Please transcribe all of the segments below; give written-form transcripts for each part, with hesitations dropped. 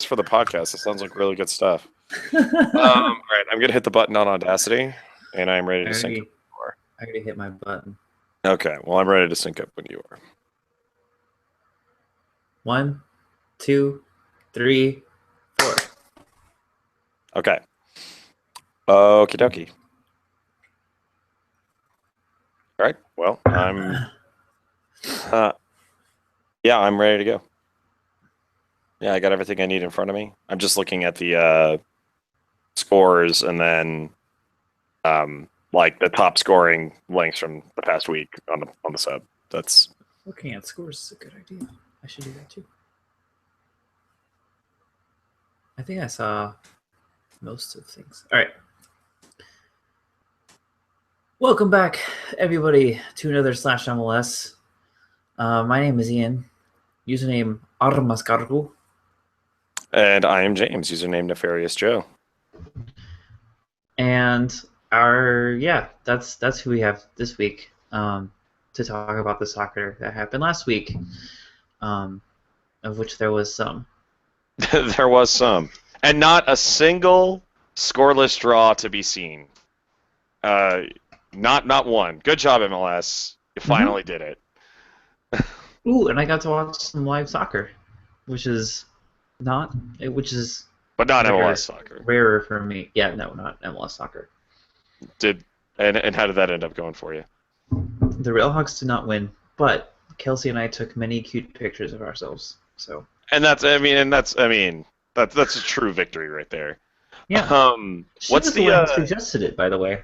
for the podcast. It sounds like really good stuff. All right, I'm gonna hit the button on Audacity, and I'm ready I to sync up already, when you are. I already hit my button. Okay, well, I'm ready to sync up when you are. 1, 2, 3, 4. Okay. Okie dokie. All right. Well, yeah, I'm ready to go. Yeah, I got everything I need in front of me. I'm just looking at the scores and then like the top scoring links from the past week on the sub. That's Looking at scores is a good idea. I should do that too. I think I saw most of things. All right. Welcome back, everybody, to another /MLS. My name is Ian. Username Armascargo. and I am James, username Nefarious Joe. And that's who we have this week to talk about the soccer that happened last week, of which there was some. There was some, and not a single scoreless draw to be seen. Not one. Good job, MLS. You finally did it. Ooh, and I got to watch some live soccer, which is not, which is But not rare, MLS soccer. rarer for me. Yeah, no, not MLS soccer. And how did that end up going for you? The Railhawks did not win, but Kelsey and I took many cute pictures of ourselves. So. And that's a true victory right there. Yeah. She What's was the one who suggested it, by the way.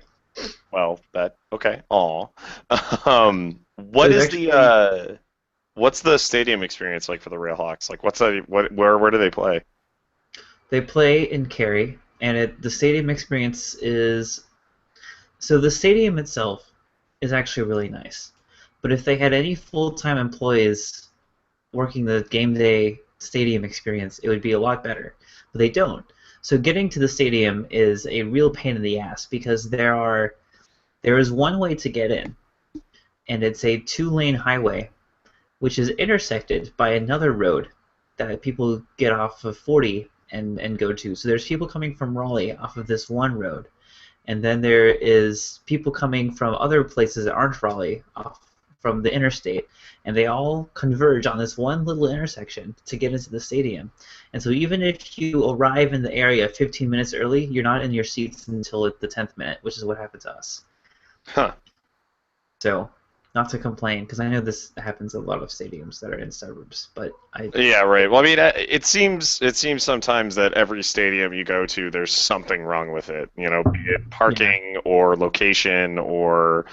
Well, that okay. Aw. What's the stadium experience like for the Railhawks? Like, where do they play? They play in Cary, and the stadium experience is so the stadium itself is actually really nice. But if they had any full-time employees working the game day stadium experience, it would be a lot better. But they don't. So getting to the stadium is a real pain in the ass because there is one way to get in, and it's a 2-lane highway, which is intersected by another road that people get off of 40 and go to. So there's people coming from Raleigh off of this one road, and then there is people coming from other places that aren't Raleigh off from the interstate, and they all converge on this one little intersection to get into the stadium. And so even if you arrive in the area 15 minutes early, you're not in your seats until the 10th minute, which is what happened to us. Huh. So, not to complain, because I know this happens at a lot of stadiums that are in suburbs, but Yeah, right. Well, I mean, it seems sometimes that every stadium you go to, there's something wrong with it. You know, be it parking or location or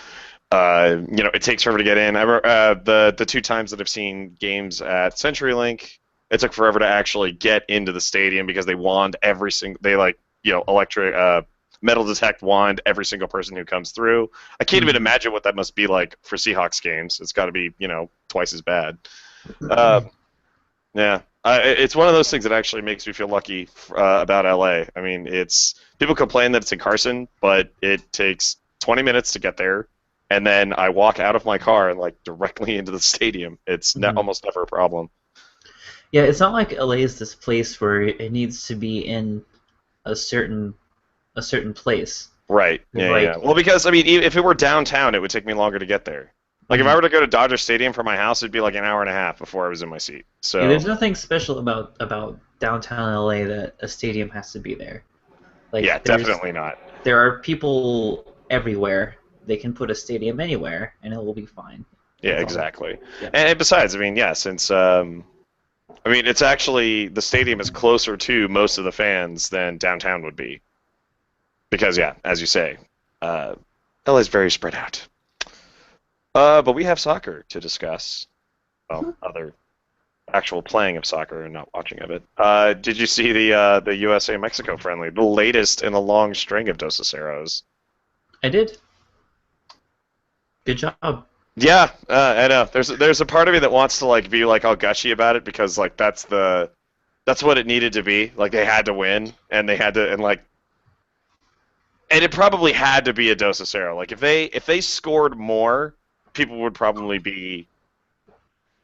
it takes forever to get in. I remember the two times that I've seen games at CenturyLink, it took forever to actually get into the stadium because they wand every single electric metal detect wand every single person who comes through. I can't even imagine what that must be like for Seahawks games. It's got to be twice as bad. Yeah, it's one of those things that actually makes me feel lucky about LA. I mean, people complain that it's in Carson, but it takes 20 minutes to get there, and then I walk out of my car and directly into the stadium. It's almost never a problem. Yeah, it's not like LA is this place where it needs to be in a certain place. Right. Yeah. Well, because I mean, if it were downtown, it would take me longer to get there. Like if I were to go to Dodger Stadium from my house, it'd be like an hour and a half before I was in my seat. So there's nothing special about downtown LA that a stadium has to be there. Yeah, definitely not. There are people everywhere. They can put a stadium anywhere, and it will be fine. Yeah, exactly. Yeah. And besides, I mean, since it's actually the stadium is closer to most of the fans than downtown would be. Because as you say, LA is very spread out. But we have soccer to discuss. Well, other actual playing of soccer and not watching of it. Did you see the USA Mexico friendly, the latest in a long string of Dos Aceros? I did. Good job. Yeah, I know. There's a part of me that wants to be all gushy about it because that's what it needed to be. Like they had to win and they had to and it probably had to be a Dos Acero. Like if they scored more, people would probably be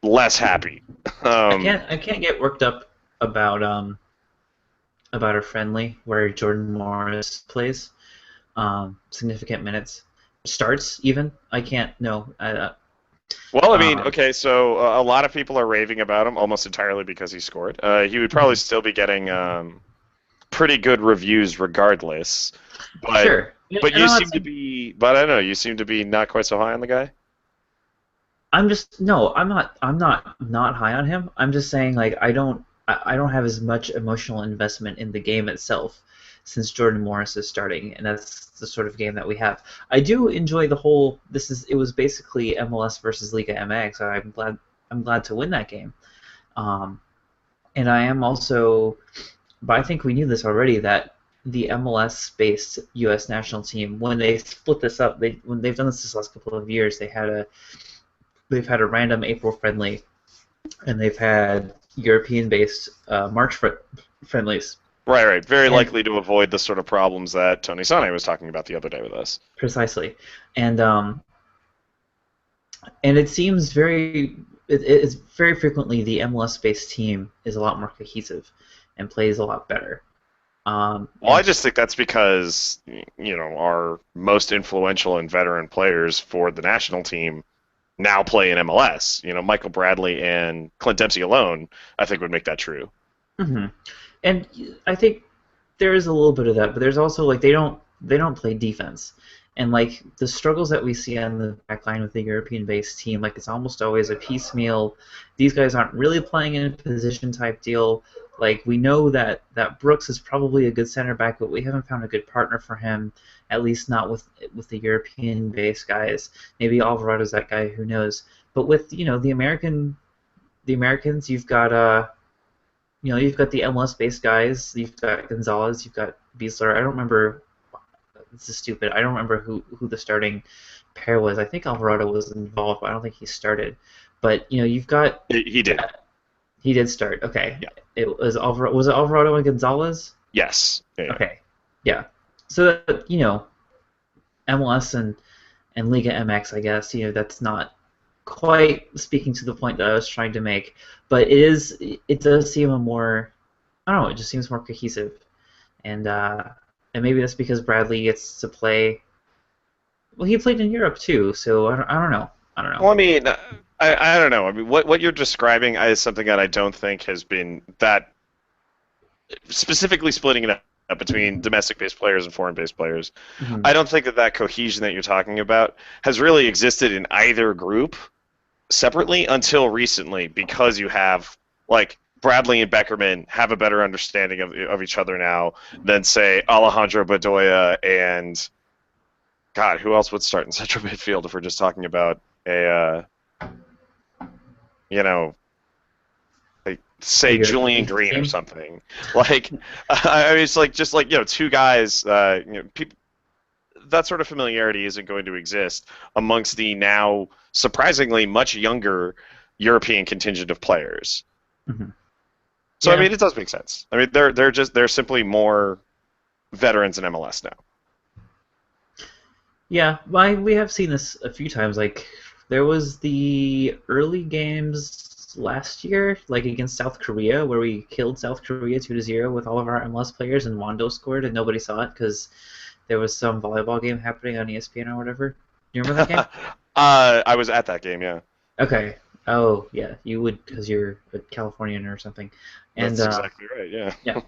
less happy. I can't get worked up about about a friendly where Jordan Morris plays significant minutes, starts even. I can't no. Well, I mean, Um, okay, so a lot of people are raving about him almost entirely because he scored. He would probably mhm. still be getting pretty good reviews regardless, but Sure, and but you I'm not seem to saying be, but I don't know, you seem to be not quite so high on the guy. I'm just no, I'm not high on him. I'm just saying like I don't have as much emotional investment in the game itself since Jordan Morris is starting, and that's the sort of game that we have. I do enjoy the whole it was basically MLS versus Liga MX. I'm glad to win that game. Um, and I am also but I think we knew this already that the MLS-based U.S. national team, when they split this up, when they've done this last couple of years, they've had a random April friendly, and they've had European-based friendlies, Right, right. Very and likely to avoid the sort of problems that Tony Sane was talking about the other day with us. precisely, and um, and it seems it's very frequently the MLS-based team is a lot more cohesive and plays a lot better. Well, I And just think that's because, our most influential and veteran players for the national team now play in MLS. Michael Bradley and Clint Dempsey alone, I think, would make that true. mhm. And I think there is a little bit of that, but there's also like they don't play defense, and like the struggles that we see on the back line with the European-based team, like it's almost always a piecemeal. These guys aren't really playing in a position type deal. Like we know that Brooks is probably a good center back, but we haven't found a good partner for him. At least not with the European-based guys. Maybe Alvarado's that guy. Who knows? But with the Americans, you've got the MLS based guys. You've got Gonzalez. You've got Beasler. I don't remember. This is stupid. I don't remember who the starting pair was. I think Alvarado was involved, but I don't think he started. But you've got He did. that. He did start. Okay. Yeah. It was Alvarado. Was it Alvarado and Gonzalez? Yes. Yeah, yeah. Okay. Yeah. So MLS and Liga MX. I guess that's not quite speaking to the point that I was trying to make, but it does seem a more I don't know. It just seems more cohesive, and and maybe that's because Bradley gets to play. Well, he played in Europe too, so I don't know. I don't know. Well, I mean, I don't know. I mean, what you're describing is something that I don't think has been that specifically splitting it up between domestic-based players and foreign-based players. Hmm. I don't think that cohesion that you're talking about has really existed in either group separately until recently because you have like Bradley and Beckerman have a better understanding of each other now than say Alejandro Bedoya and God, who else would start in central midfield if we're just talking about you know like A say Julian European Green or team. something. Like I mean, it's like just like two guys. People that sort of familiarity isn't going to exist amongst the now surprisingly much younger European contingent of players. Hmm. So I Yeah, mean, it does make sense. I mean, they're simply more veterans in MLS now. yeah. We have seen this a few times. Like there was the early games last year, like against South Korea, where we killed South Korea 2-0 with all of our MLS players, and Wando scored, and nobody saw it because there was some volleyball game happening on ESPN or whatever. Do you remember that game? I was at that game. Yeah, Okay. Oh, yeah, you would because you're a Californian or something. And that's exactly right. yeah, Yeah.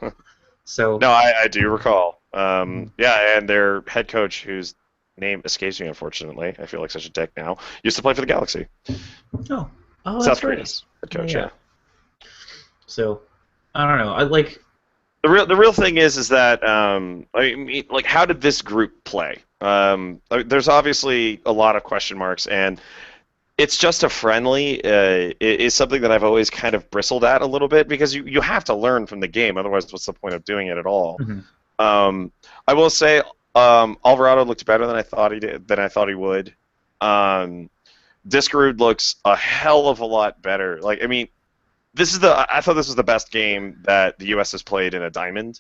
so No, I do recall. mhm. Yeah, and their head coach, whose name escapes me, unfortunately, I feel like such a dick now, used to play for the Galaxy, Oh, oh, South that's right. Korea's head Yeah, coach. yeah. Yeah. So I don't know. I like. The real thing is that I mean, like, how did this group play? There's obviously a lot of question marks, and it's just a friendly is something that I've always kind of bristled at a little bit because you have to learn from the game. Otherwise, what's the point of doing it at all? Mhm. Um, I will say Alvarado looked better than I thought he did than I thought he would. Um, Diskerud looks a hell of a lot better. Like I mean, I thought this was the best game that the U.S. has played in a diamond.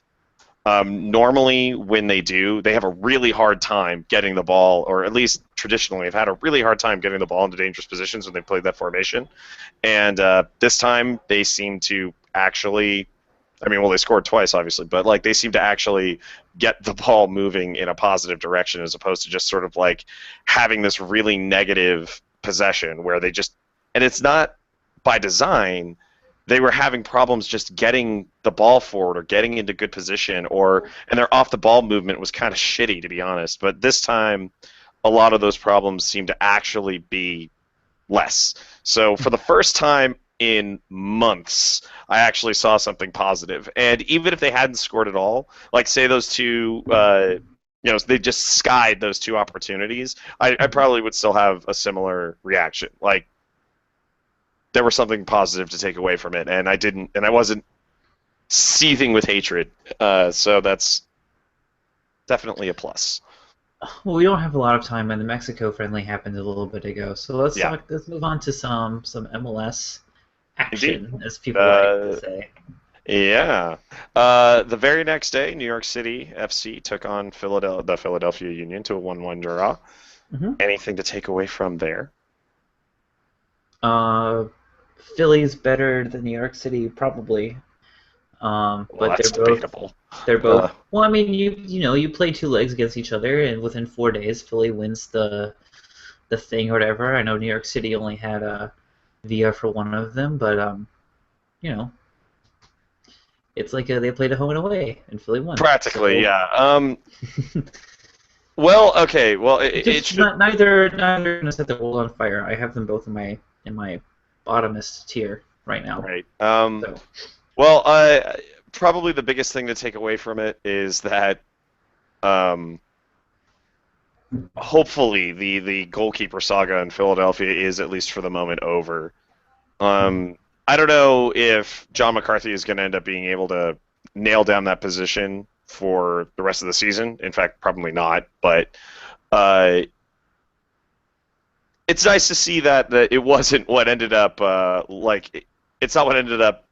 Normally, when they do, they have a really hard time getting the ball, or at least traditionally, have had a really hard time getting the ball into dangerous positions when they played that formation. And this time, they seem to actually I mean, well, they scored twice, obviously, but like they seem to actually get the ball moving in a positive direction as opposed to just sort of like having this really negative possession where they just, and it's not by design. They were having problems just getting the ball forward or getting into good position, or and their off the ball movement was kind of shitty, to be honest. But this time, a lot of those problems seem to actually be less. So for the first time in months, I actually saw something positive. And even if they hadn't scored at all, like say those two, they just skied those two opportunities, I probably would still have a similar reaction. Like there was something positive to take away from it, and I wasn't seething with hatred. So that's definitely a plus. Well, we don't have a lot of time, and the Mexico friendly happened a little bit ago. So let's Yeah, talk. Let's move on to some MLS indeed. action, as people like to Uh, say. Yeah. The very next day, New York City FC took on the Philadelphia Union to a 1-1 draw. hmm Anything to take away from there? Uh, Philly's better than New York City, probably. Well, But that's debatable. they're both. Uh, Well, I mean, you play two legs against each other, and within 4 days, Philly wins the thing or whatever. I know New York City only had Via for one of them, but you know, it's like they played a home and away, and Philly won. Practically, So yeah. Well, okay. Well, it just should. neither gonna set the world on fire. I have them both in my bottomest tier right now. Right. So Well, probably the biggest thing to take away from it is that um, hopefully the goalkeeper saga in Philadelphia is at least for the moment over. I don't know if John McCarthy is going to end up being able to nail down that position for the rest of the season. In fact, probably not. But uh, it's nice to see that it wasn't what ended up it's not what ended up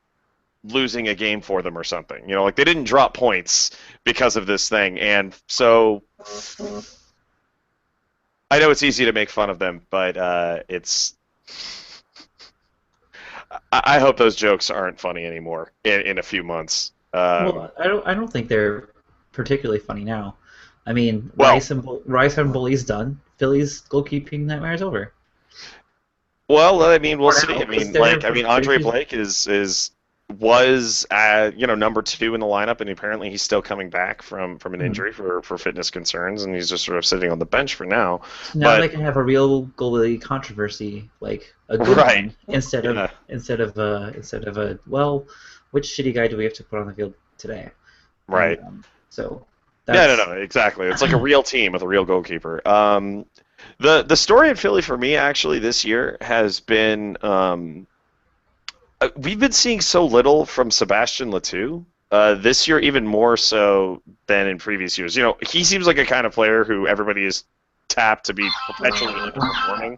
losing a game for them or something. Like they didn't drop points because of this thing, and so I know it's easy to make fun of them, but it's I hope those jokes aren't funny anymore in a few months. well, I don't think they're particularly funny now. I mean, Well, Rice and Bully's done. Philly's goalkeeping nightmare is over. well, I mean, we'll For see. now, I because mean, they're Andre she's Blake is was number two in the lineup, and apparently he's still coming back from an hmm. injury for fitness concerns, and he's just sort of sitting on the bench for now. So now But they can have a real goalie controversy, like a good right, one, instead of yeah, a well, which shitty guy do we have to put on the field today? And right. so Yeah, no, that's no, exactly. It's like a real team with a real goalkeeper. The story in Philly for me actually this year has been we've been seeing so little from Sebastian Letou. This year, even more so than in previous years. He seems like a kind of player who everybody is tapped to be perpetually underperforming.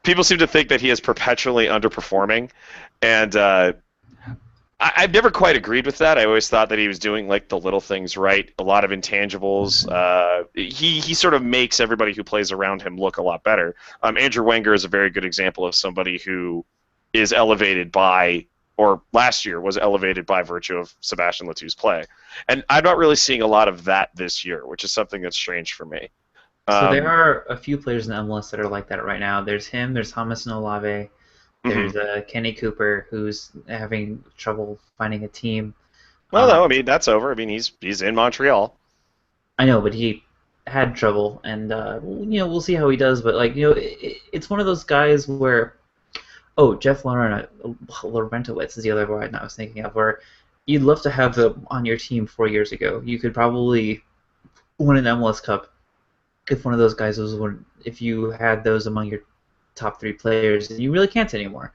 People seem to think that he is perpetually underperforming, and I've never quite agreed with that. I always thought that he was doing like the little things right, a lot of intangibles. He sort of makes everybody who plays around him look a lot better. Andrew Wenger is a very good example of somebody who is elevated by, or last year was elevated by virtue of Sebastian Letou's play, and I'm not really seeing a lot of that this year, which is something that's strange for me. so there Um, are a few players in the MLS that are like that right now. There's him. There's Hamas Olave. mhm. There's Kenny Cooper, who's having trouble finding a team. Well, Um, no, I mean that's over. I mean he's in Montreal. I know, but he had trouble, and we'll see how he does. But it's one of those guys where, oh, Jeff Laurentowicz is the other one I was thinking of, where you'd love to have them on your team 4 years ago. You could probably win an MLS Cup if one of those guys was one. If you had those among your top three players, and you really can't anymore.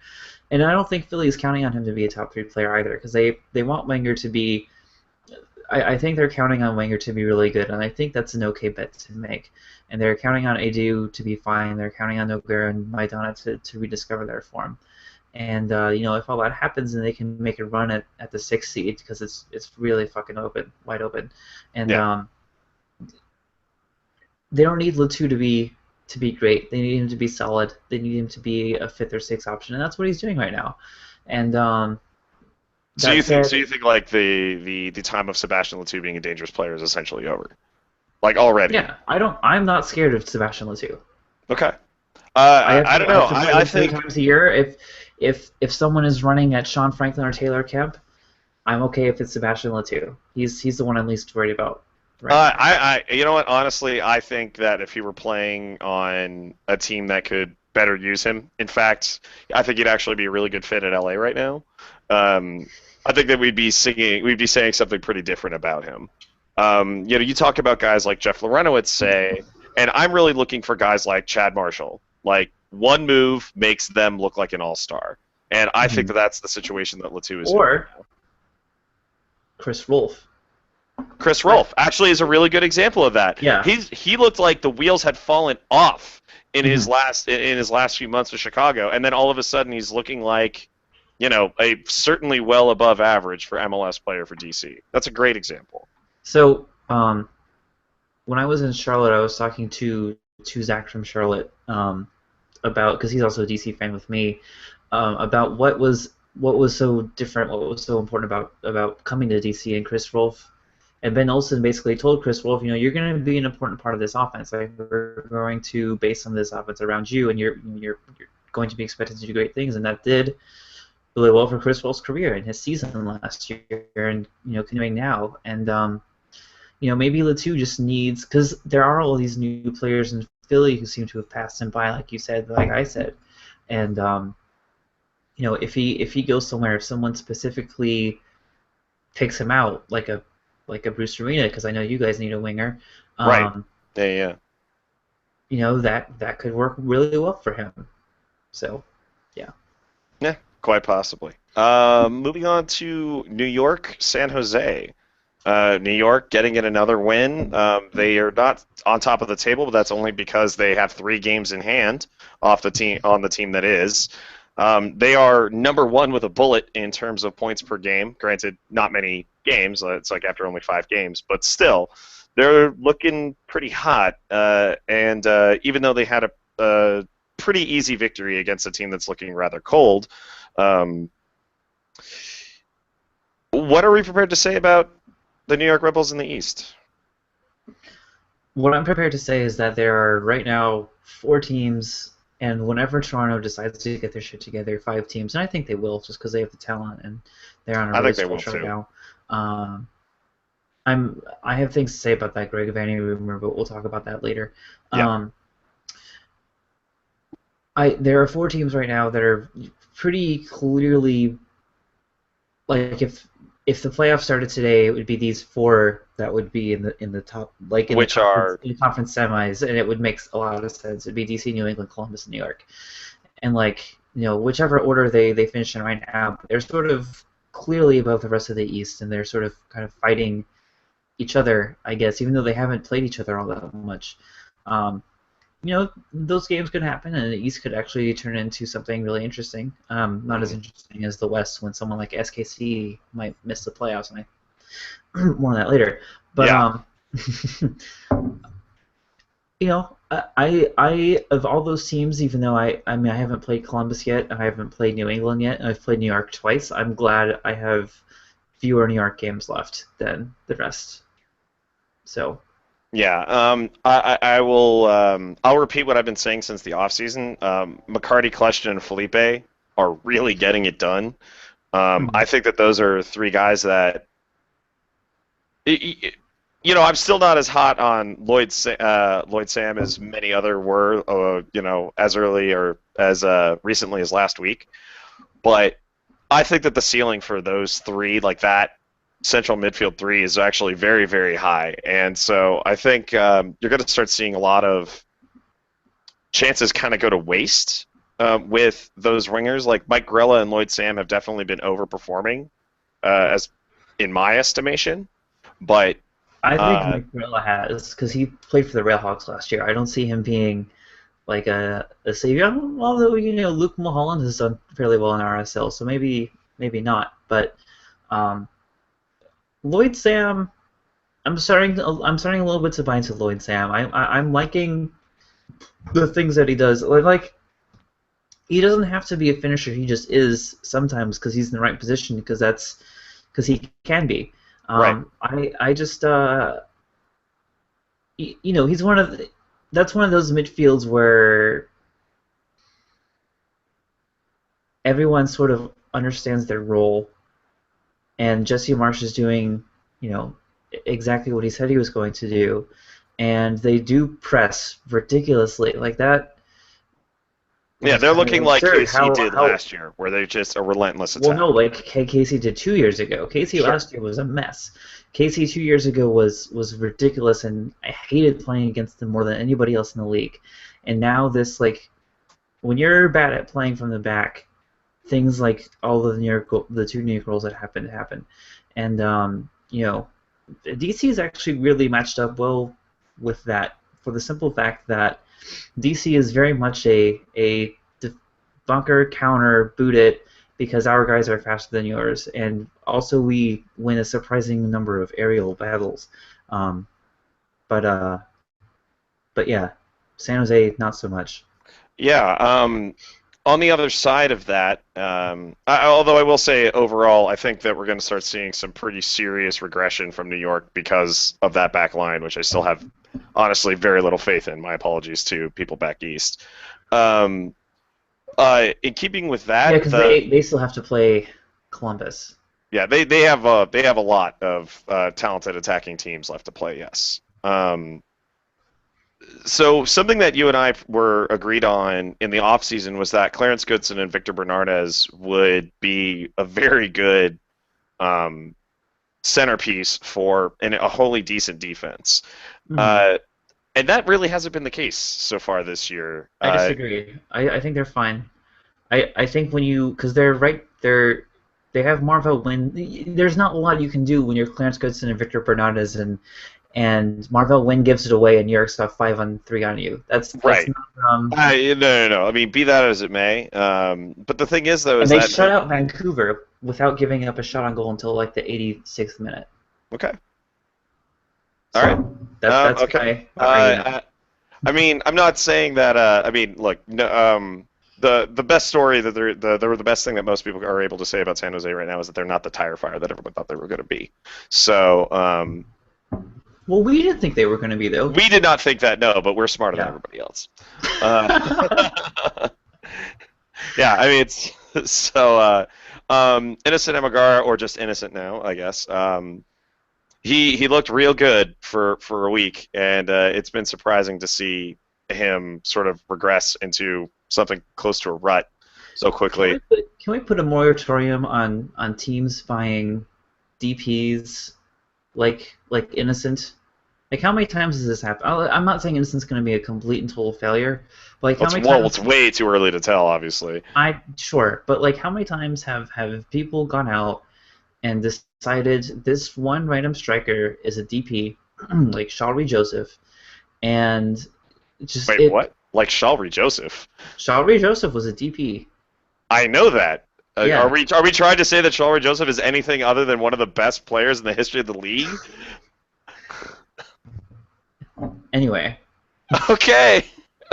And I don't think Philly is counting on him to be a top three player either, because they want Wenger to be. I think they're counting on Wenger to be really good, and I think that's an okay bet to make. And they're counting on Adu to be fine. They're counting on Noguera and Maidana to rediscover their form. And if all that happens, then they can make a run at the sixth seed because it's really fucking open, wide open. And Yeah. they don't need Latu to be great. They need him to be solid. They need him to be a fifth or sixth option, and that's what he's doing right now. And So That you think said, so you think like the time of Sebastian Letou being a dangerous player is essentially over, like already? yeah, I'm not scared of Sebastian Letou. Okay. I don't I know. have to play I him three think times a year. If someone is running at Sean Franklin or Taylor Kemp, I'm okay if it's Sebastian Letou. He's the one I'm least worried about right now. you know what? Honestly, I think that if he were playing on a team that could better use him, in fact, I think he'd actually be a really good fit at LA right now. Um, I think that we'd be saying something pretty different about him. You talk about guys like Jeff Larentowicz, say, and I'm really looking for guys like Chad Marshall. Like one move makes them look like an all-star, and I think Hmm. that that's the situation that Latu is in right Or now. Chris Rolfe. Chris I Rolfe actually is a really good example of that. Yeah. He looked like the wheels had fallen off Hmm. in his last few months with Chicago, and then all of a sudden he's looking like, a certainly well above average for MLS player for DC. That's a great example. So when I was in Charlotte, I was talking to Zach from Charlotte about because he's also a DC fan with me about what was so different, what was so important about coming to DC and Chris Rolfe. And Ben Olsen basically told Chris Wolf, you're going to be an important part of this offense. Like we're going to base some of this offense around you, and you're going to be expected to do great things. And that did really well for Chris Wolf's career and his season last year, and continuing now. And maybe Latu just needs because there are all these new players in Philly who seem to have passed him by, like you said, like I said, and if he goes somewhere, if someone specifically picks him out, like a Bruce Arena, because I know you guys need a winger. Right. Um, Yeah, yeah. that could work really well for him. So, yeah. Yeah, quite possibly. Moving on to New York, San Jose. New York getting in another win. They are not on top of the table, but that's only because they have 3 games in hand off the team on the team that is. They are number one with a bullet in terms of points per game. Granted, not many games. It's like after only 5 games, but still, they're looking pretty hot. And even though they had a pretty easy victory against a team that's looking rather cold, um, what are we prepared to say about the New York Rebels in the East? What I'm prepared to say is that there are right now 4 teams, and whenever Toronto decides to get their shit together, 5 teams, and I think they will, just because they have the talent and they're on a I really think they will stretch right too. now. Um, I have things to say about that Greg Vanny rumor, but we'll talk about that later. Yeah. Um, there are 4 teams right now that are pretty clearly like if the playoffs started today, it would be these 4 that would be in the top, like Which are in the conference semis, and it would make a lot of sense. It'd be DC, New England, Columbus, and New York, and whichever order they finish in right now, they're sort of clearly above the rest of the East, and they're sort of kind of fighting each other, I guess, even though they haven't played each other all that much. Um, those games could happen, and the East could actually turn into something really interesting. Not as mhm. interesting as the West, when someone like SKC might miss the playoffs, and more on that later. But Yeah. I of all those teams, even though I mean I haven't played Columbus yet, I haven't played New England yet, and I've played New York twice. I'm glad I have fewer New York games left than the rest. So Yeah, I will. I'll repeat what I've been saying since the offseason. McCarty, Kleshton, and Felipe are really getting it done. I think that those are 3 guys that, I'm still not as hot on Lloyd Sam as many other were, as early or as recently as last week. But I think that the ceiling for those 3, like that central midfield 3, is actually very, very high. And so I think you're going to start seeing a lot of chances kind of go to waste with those wingers. Like Mike Grella and Lloyd Sam have definitely been overperforming, as in my estimation. But I think uh, Mike Gorilla has, because he played for the Railhawks last year. I don't see him being like a savior. Although Luke Mulholland has done fairly well in RSL, so maybe not. But um, Lloyd Sam, I'm starting a little bit to buy into Lloyd Sam. I'm liking the things that he does. Like he doesn't have to be a finisher. He just is sometimes because he's in the right position. Because that's because he can be. Right. I just he's that's one of those midfields where everyone sort of understands their role, and Jesse Marsh is doing, you know, exactly what he said he was going to do, and they do press ridiculously like that. Yeah, Was they're kind of looking like absurd. KC How did last year, where they're just a relentless well, no, attack. like Casey did 2 years ago. Casey Sure. last year was a mess. Casey 2 years ago was ridiculous, and I hated playing against them more than anybody else in the league. And now this, like, when you're bad at playing from the back, things like all of the two near goals that happen, and DC is actually really matched up well with that for the simple fact that DC is very much a bunker counter boot it because our guys are faster than yours, and also we win a surprising number of aerial battles. Um, but uh, but yeah, San Jose not so much. Yeah. On the other side of that, although I will say overall, I think that we're going to start seeing some pretty serious regression from New York because of that back line, which I still have honestly very little faith in. My apologies to people back east. Um, in keeping with Yeah, that, because they still have to play Columbus. yeah, they have a lot of talented attacking teams left to play. Yes. So something that you and I were agreed on in the offseason was that Clarence Goodson and Victor Bernardez would be a very good um, centerpiece for a wholly decent defense. Mm. Uh, and that really hasn't been the case so far this year. I disagree. I think they're fine. I think when you because they have Marvel win. There's not a lot you can do when you're Clarence Goodson and Victor Bernardez and Marvel Wynn gives it away and New York's got 5-on-3 on you. That's Right. not No, no, no. I mean, be that as it may. But the thing is, though, and is they that shut out Vancouver without giving up a shot on goal until like the 86th minute. okay. All right. So that's Okay. my argument. I mean, I'm not saying that. I mean, look, no, the best story that the best thing that most people are able to say about San Jose right now is that they're not the tire fire that everyone thought they were going to be. So Well, we didn't think they were going to be though. we did not think that, no, but we're smarter than Yeah. everybody else. Uh, yeah, I mean, it's so Innocent Emigara, or just Innocent now, I guess. He looked real good for a week, and it's been surprising to see him sort of regress into something close to a rut so quickly. Can we put a moratorium on teams buying DPs like Innocent? Like how many times has this happened? I'm not saying Innocent's going to be a complete and total failure, but like how many Well, times? it's way too early to tell, obviously. I sure, but like how many times have people gone out and decided this one random striker is a DP, like Shalry Joseph, and just Wait, it what? Like Shalry Joseph? Shalry Joseph was a DP. I know that. Yeah. Are we trying to say that Shalry Joseph is anything other than one of the best players in the history of the league? Anyway. Okay.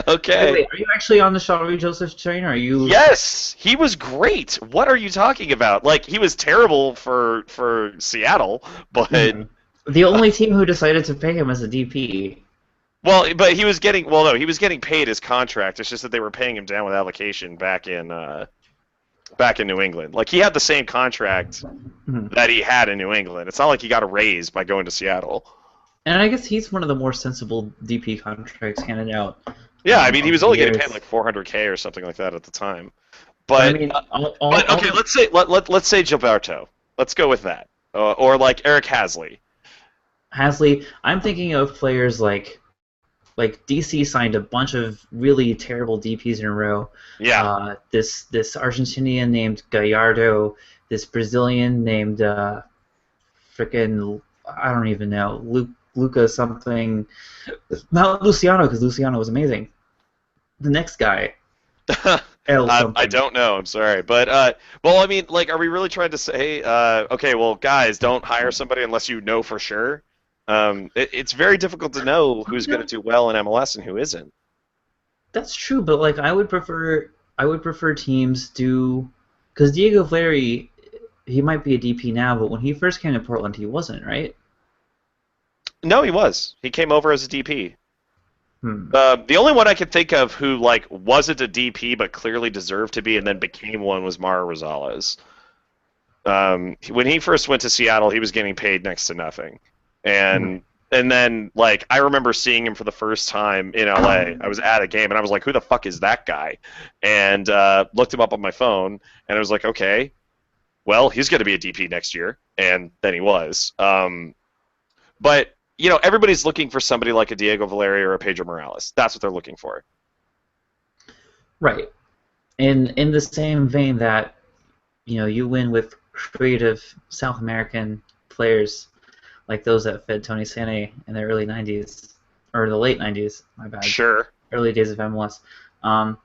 Okay. Wait, are you actually on the Shalry Joseph train, or are you? Yes, he was great. What are you talking about? Like he was terrible for Seattle, but Hmm. The only team who decided to pay him as a DP. but he was getting no, he was getting paid his contract. It's just that they were paying him down with allocation back in New England. Like he had the same contract Hmm. that he had in New England. It's not like he got a raise by going to Seattle. And I guess he's one of the more sensible DP contracts handed out Yeah, I mean he over was the only getting years. paid like 400K or something like that at the time. But I But mean, but okay, let's say Gilberto. Let's go with that. Or like Eric Hasley. Hasley, I'm thinking of players like DC signed a bunch of really terrible DPs in a row. Yeah. This Argentinian named Gallardo, this Brazilian named frickin' I don't even know Luca something. Not Luciano because Luciano was amazing. The next guy, L I something. don't know. I'm sorry, but well, I mean, like, are we really trying to say, okay, well, guys, don't hire somebody unless you know for sure? It's very difficult to know who's going to do well in MLS and who isn't. That's true, but like I would prefer teams do because Diego Valeri. he might be a DP now, but when he first came to Portland, he wasn't, right? No, he was. He came over as a DP. Hmm. The only one I could think of who like wasn't a DP but clearly deserved to be and then became one was Mara Rosales. When he first went to Seattle, he was getting paid next to nothing, Hmm. and then like I remember seeing him for the first time in LA. I was at a game and I was like, "Who the fuck is that guy?" And looked him up on my phone, and I was like, "Okay, well, he's going to be a DP next year," and then he was. But everybody's looking for somebody like a Diego Valeri or a Pedro Morales. That's what they're looking for. Right. And in the same vein that you win with creative South American players like those that fed Tony Sane in the early '90s or the late '90s. My bad. Sure. Early days of MLS. Um,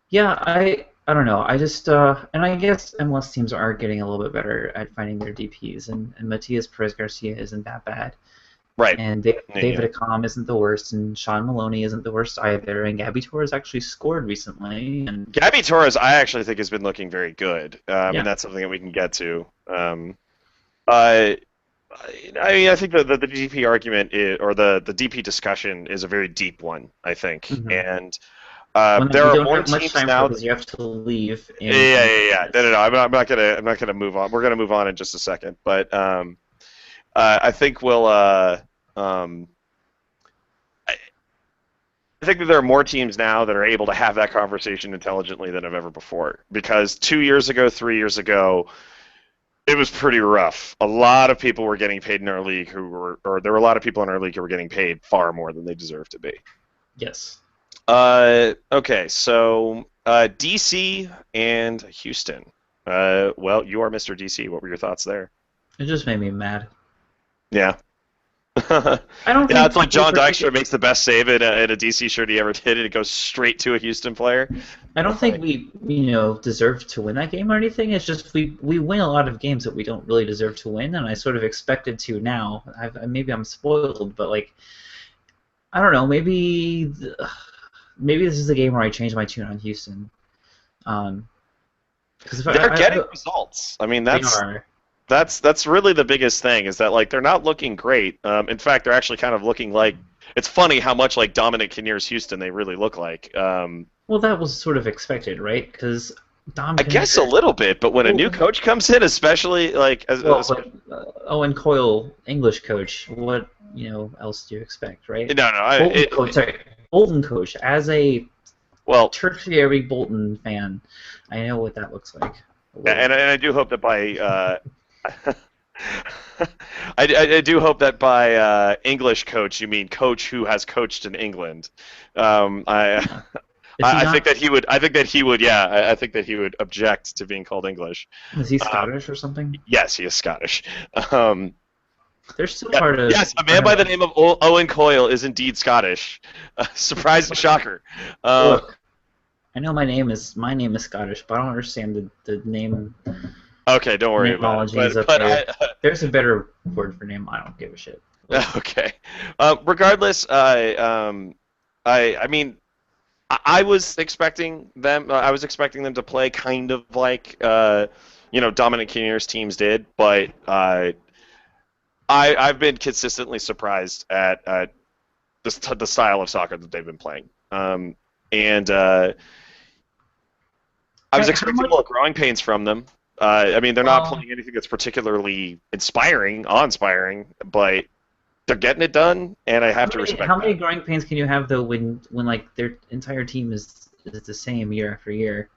yeah, I don't know. I just and I guess MLS teams are getting a little bit better at finding their DPS, and Matias Perez Garcia isn't that bad, Right. and Yeah. David Accam isn't the worst, and Sean Maloney isn't the worst either, and Gabby Torres actually scored recently, and Gabby Torres, I actually think has been looking very good, and yeah. that's something that we can get to. Uh, I mean, I think the DP argument or the DP discussion is a very deep one. I think, Hmm. and One that there we are don't more have much teams time for now. because you have to leave Yeah, in yeah, 10 yeah, yeah. No, no, minutes. no. I'm not gonna move on. We're gonna move on in just a second, but I think we'll. Um, I I think that there are more teams now that are able to have that conversation intelligently than have ever before. Because 2 years ago, 3 years ago, it was pretty rough. A lot of people were getting paid in our league or there were a lot of people in our league who were getting paid far more than they deserved to be. Yes. Okay, so DC and Houston. Well, you are Mr. DC. What were your thoughts there? It just made me mad. Yeah. Yeah, I don't think it's like people John particularly. Dykstra makes the best save in a DC shirt he ever did, and it goes straight to a Houston player. I don't think Like, we deserve to win that game or anything. It's just we win a lot of games that we don't really deserve to win, and I sort of expected to now. Maybe I'm spoiled, but like I don't know. Maybe this is the game where I change my tune on Houston. Because if they're getting results. I mean, they that's are. that's really the biggest thing is that like they're not looking great. In fact, they're actually kind of looking like it's funny how much like Dominic Kinnear's Houston they really look like. Well, that was sort of expected, right? Because Dom I guess a Kinnear. little bit, but when a new Well, coach comes in, especially like well, but Owen Coyle, English coach. What else do you expect, right? no, no, Bolton coach. Sorry, Bolton coach. As a well, tertiary Bolton fan, I know what that looks like a little and bit. I do hope that by I do hope that by English coach you mean coach who has coached in England. Um, I Yeah. Is he I think not? that he would. I think that he would. Yeah, I think that he would object to being called English. Is he Um, Scottish or something? yes, he is Scottish. Um, They're still yeah, part of. yes, a man Part by the of name of Owen Coyle is indeed Scottish. Surprise, shocker. Um, look, I know my name is Scottish, but I don't understand the okay, don't worry about it. nameologies up But there. There's a better word for name. I don't give a shit. Look, okay. Regardless, I mean, I was expecting them. I was expecting them to play kind of like Dominic Kinnear's teams did, but I've been consistently surprised at the style of soccer that they've been playing. And I was how expecting much? more growing pains from them. I mean, they're not Well, playing anything that's particularly inspiring, awe-inspiring, but they're getting it done, and I have to how respect many that. growing pains can you have though when like their entire team is the same year after year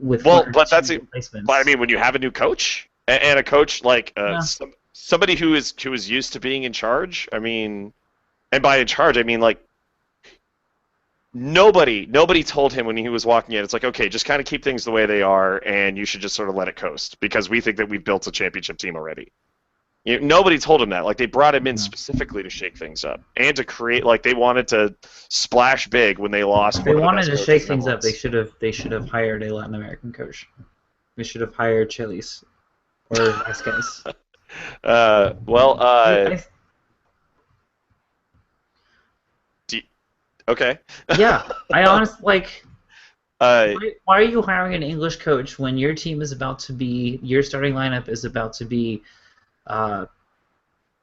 with one Well, or but two that's it. But I replacements? mean, when you have a new coach and a coach like Yeah. somebody who is used to being in charge, I mean, and by in charge, I mean like nobody told him when he was walking in. It's like, okay, just kind of keep things the way they are, and you should just sort of let it coast because we think that we've built a championship team already. Nobody told him that. Like they brought him in No. specifically to shake things up and to create. Like they wanted to splash big when they lost If they one of the wanted best to shake coaches in things up, MLS. they should have hired a Latin American coach. They should have hired Chilis or Vasquez. Well, I do, okay. yeah. I honestly like. Uh, Why are you hiring an English coach when your team is about to be your starting lineup is about to be uh,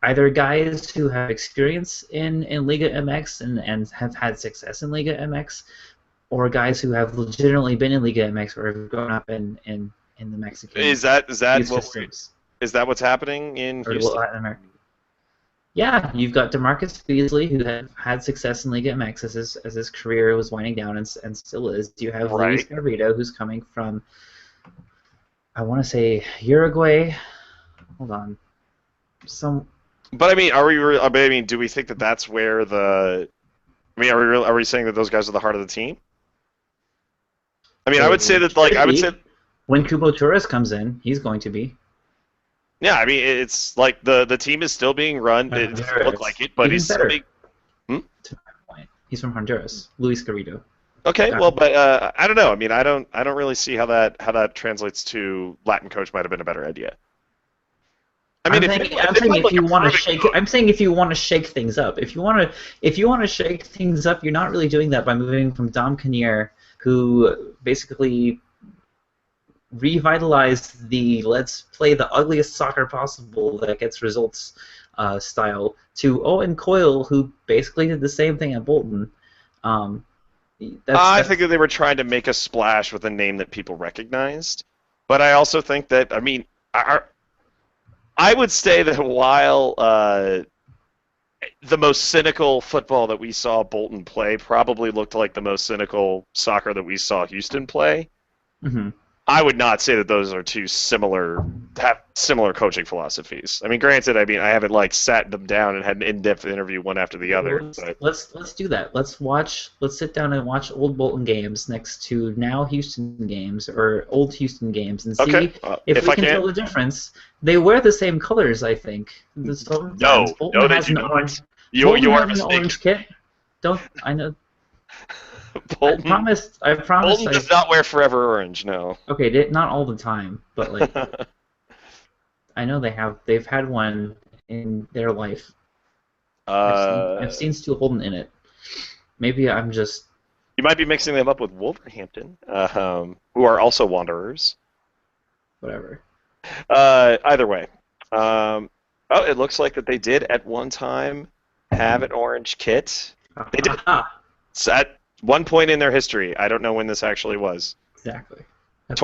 either guys who have experience in Liga MX and have had success in Liga MX, or guys who have legitimately been in Liga MX or have grown up in the Mexican is that youth what systems is that what's happening in or Houston? Latin America. Yeah, you've got DeMarcus Beasley, who have had success in Liga MX as his career was winding down and still is. You have Luis Right. Garrido, who's coming from, I want to say, Uruguay. Hold on. Some But I mean, are we? I mean, do we think that that's where the? I mean, are we saying that those guys are the heart of the team? I mean, I would say They that like should I would say be. When Kubo Torres comes in, he's going to be. yeah. I mean, it's like the team is still being run. It doesn't look like Honduras. it, but Even it's still better, being. Hmm? to my point. He's from Honduras. Luis Garrido. Okay, Got well, him. but I don't know. I mean, I don't really see how that translates to Latin coach might have been a better idea. I mean, if I'm they saying find if like a you want to proven shake, I'm coach, saying if you want to shake things up, if you want to shake things up, you're not really doing that by moving from Dom Kinnear, who basically revitalized the let's play the ugliest soccer possible that gets results style, to Owen Coyle, who basically did the same thing at Bolton. Um, I think that's that they were trying to make a splash with a name that people recognized. But I also think that I mean, I would say that while the most cynical football that we saw Bolton play probably looked like the most cynical soccer that we saw Houston play. mhm. I would not say that those are two similar have similar coaching philosophies. I mean, granted, I mean I haven't like sat them down and had an in-depth interview one after the other, but Let's do that. Let's sit down and watch old Bolton games next to now Houston games or old Houston games and okay, see if if we I can tell can. the difference. They wear the same colors, I think. Sometimes No, no, they do not. You Bolton are has an mistaken. orange kit. Don't I know? Bolton I promised. Bolton does not wear Forever Orange. No. Okay, not all the time, but like I know they've had one in their life. I've uh, seen Stu Holden in it. Maybe I'm just you might be mixing them up with Wolverhampton, who are also Wanderers. whatever. Either way, um, oh, it looks like that they did at one time have an orange kit. They did. Aha! So at one point in their history. I don't know when this actually was. Exactly. That's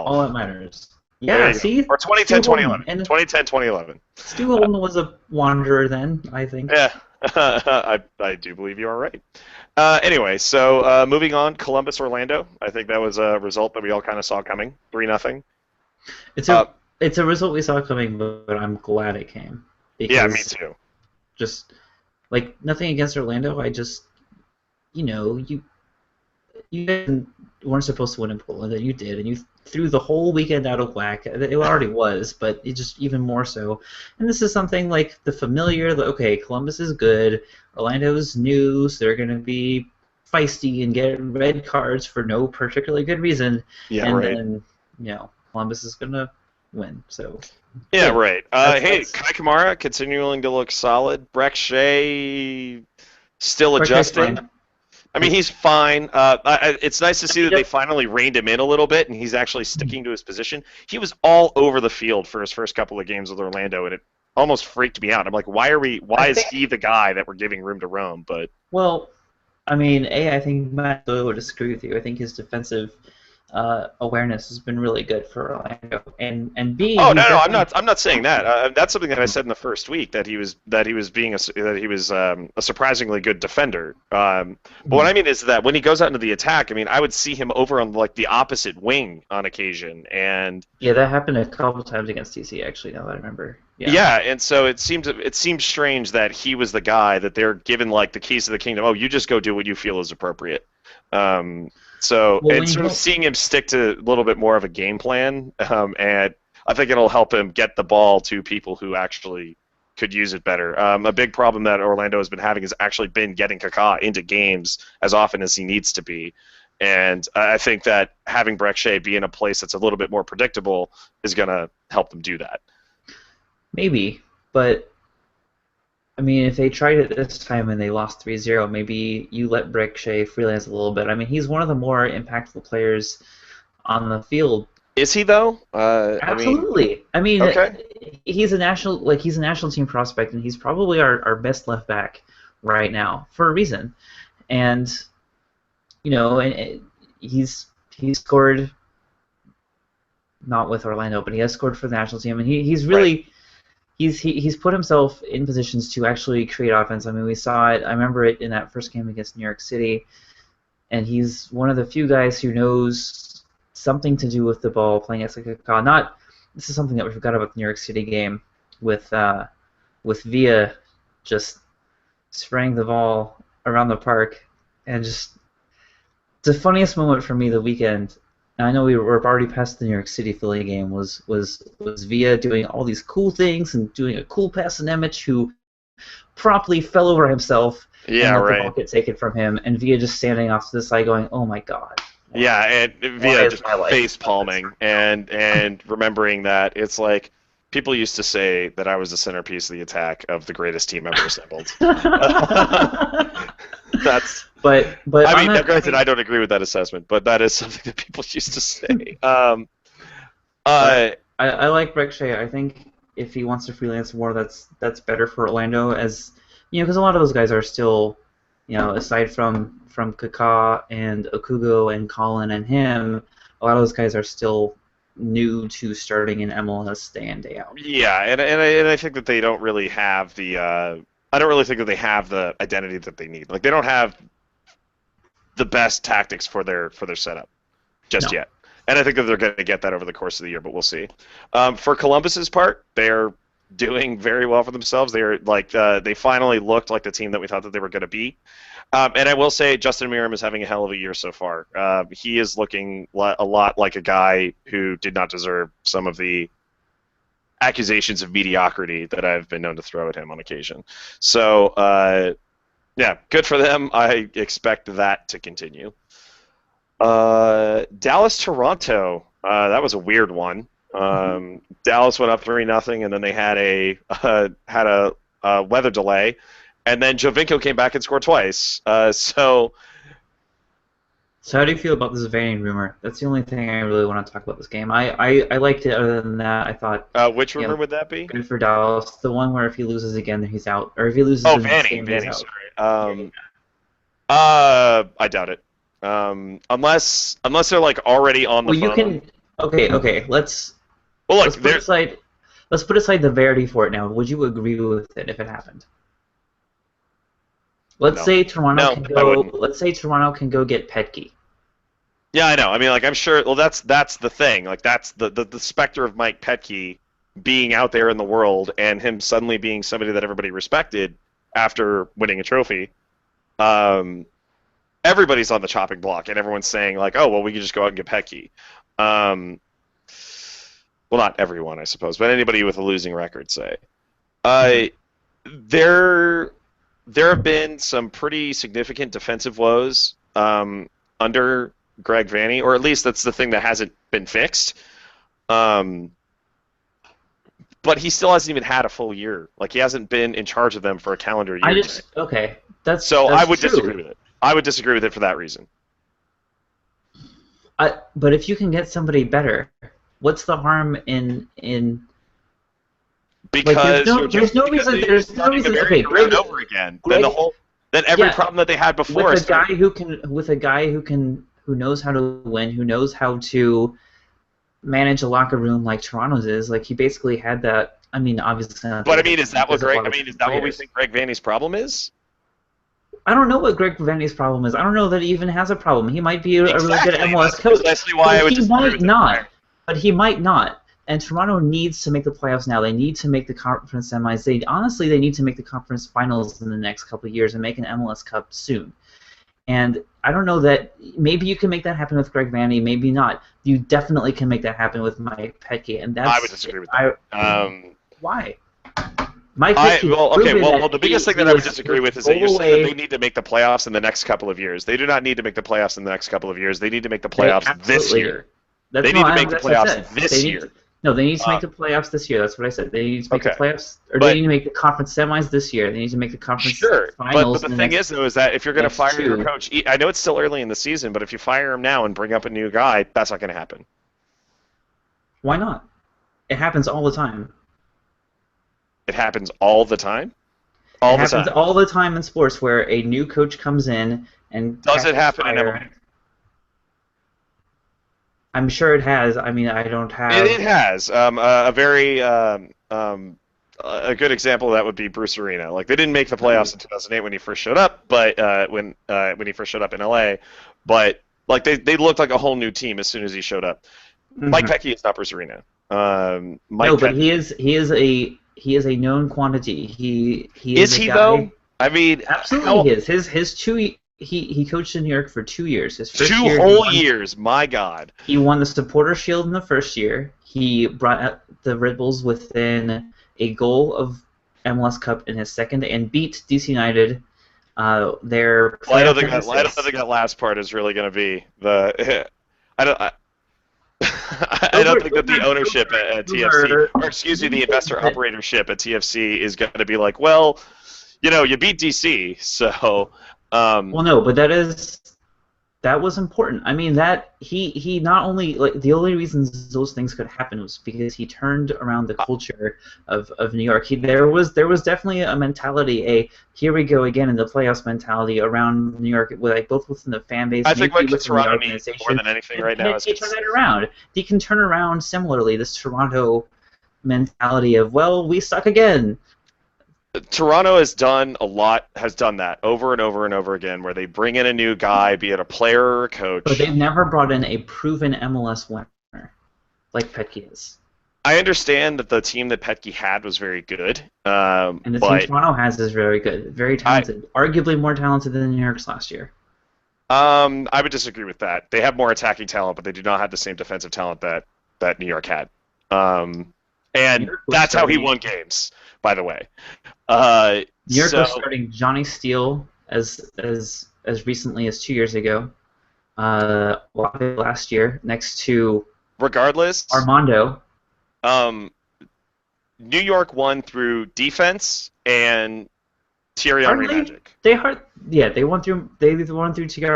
all 2012. that matters. There Yeah, you go. see? Or 2010, Stu Holden. 2011. And 2010, 2011. Stu Holden was a wanderer then, I think. Yeah, I do believe you are right. Anyway, so moving on, Columbus, Orlando. I think that was a result that we all kind of saw coming. 3-0. It's Uh, a it's a result we saw coming, but I'm glad it came. yeah, me Because too. just like nothing against Orlando, I just you guys weren't supposed to win in Poland, and you did, and you threw the whole weekend out of whack. It already was, but it just even more so. And this is something like the familiar. Okay, Columbus is good. Orlando is new, so they're going to be feisty and get red cards for no particularly good reason. Yeah, And right. then Columbus is going to win. So Yeah, good. right. Hey, That's Kai Kamara continuing to look solid. Breck Shea still Barclay's adjusting. fine. I mean, he's fine. It's nice to see that they Yep. finally reined him in a little bit, and he's actually sticking to his position. He was all over the field for his first couple of games with Orlando, and it almost freaked me out. I'm like, I why is think. he the guy that we're giving room to roam? But Well, I mean, I think Matt Doyle would disagree with you. I think his defensive awareness has been really good for Orlando, and B, oh no, he's no, I'm definitely. not. I'm not saying that. That's something that I said in the first week that he was a surprisingly good defender. But what I mean is that when he goes out into the attack, I mean, I would see him over on like the opposite wing on occasion, and Yeah, that happened a couple times against TC. Actually, now that I remember. Yeah. yeah, and so it seems strange that he was the guy that they're given like the keys to the kingdom. Oh, you just go do what you feel is appropriate. Um, so Well, and when you sort of don't. seeing him stick to a little bit more of a game plan, and I think it'll help him get the ball to people who actually could use it better. A big problem that Orlando has been having has actually been getting Kaká into games as often as he needs to be. And I think that having Breck Shea be in a place that's a little bit more predictable is going to help them do that. Maybe, but I mean, if they tried it this time and they lost 3-0, maybe you let Brick Shea freelance a little bit. I mean, he's one of the more impactful players on the field. Is he though? I mean, Absolutely. I mean, okay. he's a national team prospect, and he's probably our best left back right now for a reason. And and he's scored not with Orlando, but he has scored for the national team, and he's Right. really he's put himself in positions to actually create offense. I mean, we saw it. I remember it in that first game against New York City, and he's one of the few guys who knows something to do with the ball playing as like a not. This is something that we forgot about the New York City game with Villa just spraying the ball around the park, and just the funniest moment for me the weekend. I know we were already past the New York City Philly game. Was Villa doing all these cool things and doing a cool pass to Nemec, who promptly fell over himself and Yeah, let the ball right. get taken from him, and Villa just standing off to the side going, "Oh my God, Yeah, and why via is just my life face like this?" palming and remembering that it's like people used to say that I was the centerpiece of the attack of the greatest team ever assembled. That's but I on mean, now, that granted, point, I don't agree with that assessment, but that is something that people used to say. but Uh, I like Breck Shea. I think if he wants to freelance more, that's better for Orlando, as because a lot of those guys are still, aside from Kaká and Okugo and Colin and him, a lot of those guys are still new to starting in MLS day in day out. yeah, and I think that they don't really have the. I don't really think that they have the identity that they need. Like they don't have the best tactics for their setup just No. yet. And I think that they're going to get that over the course of the year, but we'll see. For Columbus's part, they're doing very well for themselves. They're like they finally looked like the team that we thought that they were going to be. And I will say, Justin Miram is having a hell of a year so far. He is looking a lot like a guy who did not deserve some of the accusations of mediocrity that I've been known to throw at him on occasion. So, yeah, good for them. I expect that to continue. Dallas Toronto. That was a weird one. Dallas went up 3-0, and then they had a weather delay, and then Jovinko came back and scored twice. So how do you feel about this Vayne rumor? That's the only thing I really want to talk about this game. I liked it. Other than that, I thought, Which rumor would that be? good for Dallas. The one where if he loses again, then he's out, or if he loses Oh, the next game, he's Vanny. out. Sorry. Yeah. I doubt it. Unless they're like already on the Well, you phone. can. Okay. Well, Let's look, put there. aside let's put aside the verity for it now. Would you agree with it if it happened? Let's No, say Toronto no, can I go. wouldn't. Let's say Toronto can go get Petke. Yeah, I know. I mean, like, I'm sure. Well, that's the thing. Like, that's the specter of Mike Petke being out there in the world and him suddenly being somebody that everybody respected after winning a trophy. Um, Everybody's on the chopping block, and everyone's saying like, "Oh, well, we could just go out and get Petke." Um, well, not everyone, I suppose, but anybody with a losing record, say. Hmm. Uh, there, there have been some pretty significant defensive woes under Greg Vanny, or at least that's the thing that hasn't been fixed. Um, but he still hasn't even had a full year. Like he hasn't been in charge of them for a calendar I year yet. just okay. That's So I that's would disagree true. with it. I would disagree with it for that reason. But if you can get somebody better, what's the harm in like Because you're just because there's you're no starting to reason. marry Okay, over and over again. Greg, Then every yeah, problem that they had before is starting. with a guy who knows how to win, who knows how to manage a locker room like Toronto's is. Like he basically had that. I mean, obviously not But I because mean, is that what of a Greg? lot I of mean, is that what we players. think Greg Vanny's problem is? I don't know what Greg Vanny's problem is. I don't know that he even has a problem. He might be a really good Exactly. MLS That's coach, precisely why but I would he disagree might with it not. entirely. But he might not. And Toronto needs to make the playoffs now. They need to make the conference semis. They need to make the conference finals in the next couple of years and make an MLS Cup soon. And I don't know that maybe you can make that happen with Greg Vanny, maybe not. You definitely can make that happen with Mike Petke, and I would that's disagree with I that. why Mike Petke has Okay. proven Well, that the biggest thing he that I would was disagree with is that you're goal saying that they away. need to make the playoffs in the next couple of years. They do not need to make the playoffs in the next couple of years. They need to make the They playoffs this absolutely. year. They need to make the That's what I playoffs said. this year. No, they need to Uh, make the playoffs this year. That's what I said. They need to make the okay, playoffs, or they but need to make the conference semis this year. They need to make the conference sure, but finals the in the thing is though is that if you're going to next fire your two. coach, I know it's still early in the season, but if you fire him now and bring up a new guy, that's not going to happen. Why not? It happens all the time. It happens all the time, It all the happens time. all the time in sports where a new coach comes in and Does it catches happen in fire. MLS? I'm sure it has. I mean, I don't It have. has a very a good example of that would be Bruce Arena. Like they didn't make the playoffs in 2008 when he first showed up, but when he first showed up in LA, but like they looked like a whole new team as soon as he showed up. Mike Mhm. Pecky is not Bruce Arena. No, Mike but Pecky he is a known quantity. He is is a he guy. though? I mean, Absolutely, how his two. He coached in New York for 2 years. His first two year, he whole won. years? My God, He won the Supporter Shield in the first year. He brought out the Red Bulls within a goal of MLS Cup in his second, and beat DC United. Their well, playoff I don't nemesis. think that last part is really going to be the. I don't. I Those don't are think those that the are those ownership are at those TFC, are or excuse me, these the things investor that operatorship at TFC is going to be like, well, you beat DC, so well, um, no, but that was important. I mean, that he not only, like, the only reasons those things could happen was because he turned around the culture of New York. There was definitely a mentality, a here we go again in the playoffs mentality around New York, with, like, both within the fan base, I think maybe what within the Toronto needs more organization. than anything And right now is Petke turned that consistency. around. He can turn around similarly this Toronto mentality of, well, we suck again. Toronto has done that over and over and over again, where they bring in a new guy, be it a player or a But coach. they've never brought in a proven MLS winner like Petke is. I understand that the team that Petke had was very good, And the team but Toronto has is very good, very I talented, arguably more talented than New York's last year. I would disagree with that. They have more attacking talent, but they do not have the same defensive talent that New York had. New And York was that's how he starting won games, by the way. Uh, New York was so starting Johnny Steele as recently as 2 years ago. Last year, next to regardless, Armando. um, New York won through defense and Thierry Henry Hardly magic. they hard yeah they won through Thierry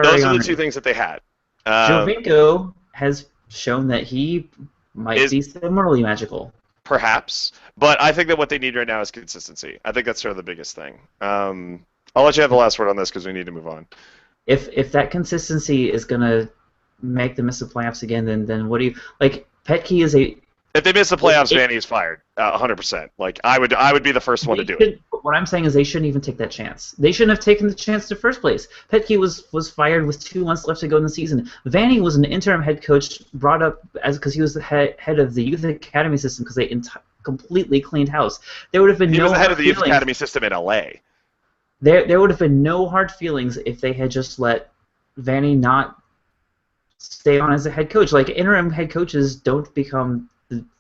Those are the two Henry. things that they had. Um, Jovinko has shown that he might is be similarly magical. perhaps, but I think that what they need right now is consistency. I think that's sort of the biggest thing. I'll let you have the last word on this because we need to move on. If that consistency is gonna make them miss the playoffs again, then what do you like? Petke is a If they miss the it, playoffs, it, Vanny is fired, 100%. Like I would be the first one to they do it. should. What I'm saying is they shouldn't even take that chance. They shouldn't have taken the chance in the first place. Petke was fired with 2 months left to go in the season. Vanny was an interim head coach brought up as because he was the head of the youth academy system because they completely cleaned house. There would have been He was no the head hard of the youth feelings. academy system in LA. There would have been no hard feelings if they had just let Vanny not stay on as a head coach. Like, interim head coaches don't become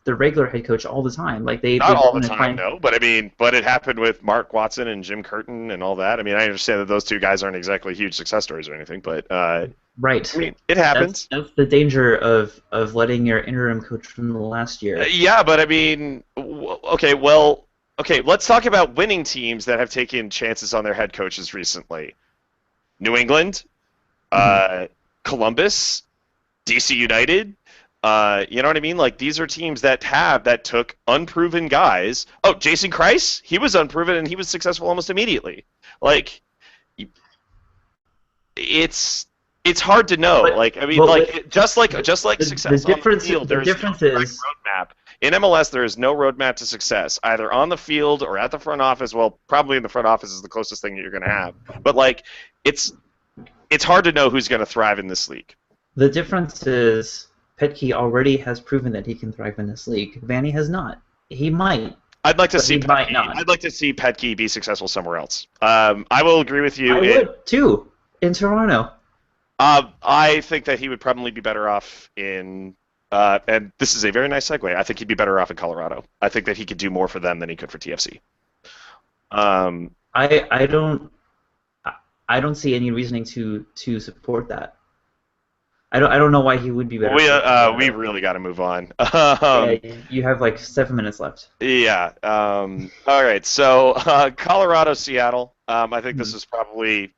the regular head coach all the time. Like, they Not all go the in and time, find no, but I mean, but it happened with Mark Watson and Jim Curtin and all that. I mean, I understand that those two guys aren't exactly huge success stories or anything, but I right. mean, it That's happens. that's the danger of letting your interim coach from the last year. Yeah, but I mean, okay, well, okay, let's talk about winning teams that have taken chances on their head coaches recently. New England, Hmm. uh, Columbus, DC United. You know what I mean? Like these are teams that took unproven guys. Oh, Jason Kreis, he was unproven and he was successful almost immediately. Like it's it's hard to know. But Like I mean, but like with just like the success on the difference field, the there is no difference direct is roadmap. In MLS, there is no roadmap to success, either on the field or at the front office. Well, probably in the front office is the closest thing that you're going to have. But like, it's it's hard to know who's going to thrive in this league. the difference is Petke already has proven that he can thrive in this league. Vanny has not. He might, I'd like to but see he might Petke. not. I'd like to see Petke be successful somewhere else. I will agree with you. I would too in Toronto. I think that he would probably be better off in. And this is a very nice segue. I think he'd be better off in Colorado. I think that he could do more for them than he could for TFC. Um, I don't see any reasoning to support that. I don't know why he would be better We for we Colorado. really got to move on. Yeah, you have like 7 minutes left. Yeah. All right. So Colorado, Seattle. I think this Mhm. is probably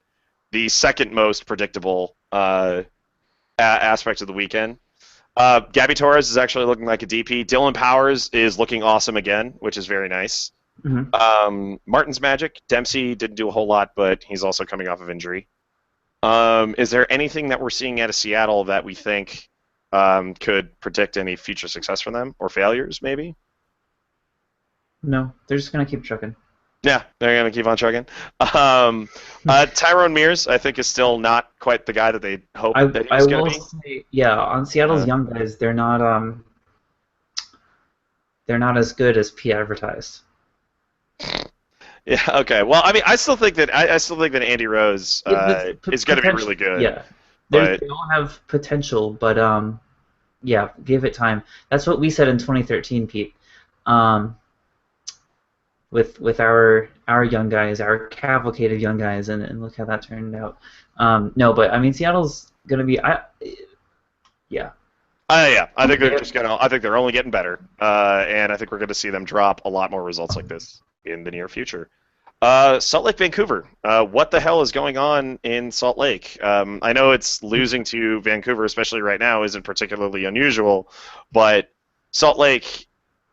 the second most predictable aspect of the weekend. Gabby Torres is actually looking like a DP. Dylan Powers is looking awesome again, which is very nice. Mhm. Martin's magic. Dempsey didn't do a whole lot, but he's also coming off of injury. Is there anything that we're seeing out of Seattle that we think could predict any future success for them or failures, maybe? No, they're just gonna keep trucking. Yeah, they're gonna keep on chugging. Tyrone Mears, I think, is still not quite the guy that they hoped that he I was gonna will be. say, yeah, on Seattle's Uh, young guys, they're not as good as P advertised. yeah, okay. Well, I mean, I still think that Andy Rose Yeah, is gonna be potential. really good, Yeah, but they all have potential, but yeah, give it time. That's what we said in 2013, Pete. Um, with our young guys, our cavalcade of young guys, and look how that turned out. No, but I mean, Seattle's gonna be. Yeah, yeah, I think they're they, just gonna. I think they're only getting better, and I think we're gonna see them drop a lot more results like this in the near future. Salt Lake, Vancouver. What the hell is going on in Salt Lake? I know it's losing to Vancouver, especially right now, isn't particularly unusual, but Salt Lake,